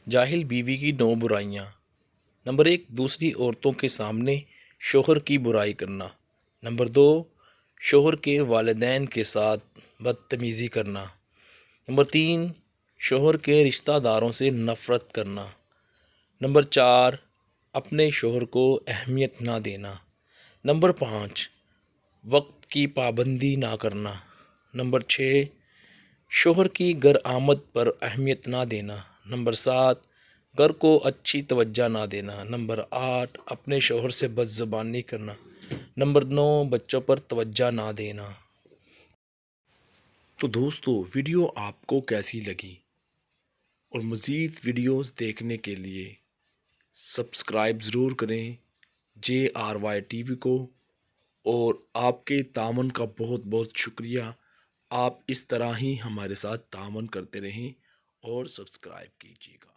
جاہل بیوی کی 9 برائیاں۔ نمبر 1، دوسری عورتوں کے سامنے شوہر کی برائی کرنا۔ نمبر 2، شوہر کے والدین کے ساتھ بدتمیزی کرنا۔ نمبر 3، شوہر کے رشتہ داروں سے نفرت کرنا۔ نمبر 4، اپنے شوہر کو اہمیت نہ دینا۔ نمبر 5، وقت کی پابندی نہ کرنا۔ نمبر 6، شوہر کی گھر آمد پر اہمیت نہ دینا۔ نمبر 7، گھر کو اچھی توجہ نہ دینا۔ نمبر 8، اپنے شوہر سے بد زبانی کرنا۔ نمبر 9، بچوں پر توجہ نہ دینا۔ تو دوستو، ویڈیو آپ کو کیسی لگی؟ اور مزید ویڈیوز دیکھنے کے لیے سبسکرائب ضرور کریں JRY TV کو، اور آپ کے تعاون کا بہت بہت شکریہ۔ آپ اس طرح ہی ہمارے ساتھ تعاون کرتے رہیں اور سبسکرائب کیجیے گا۔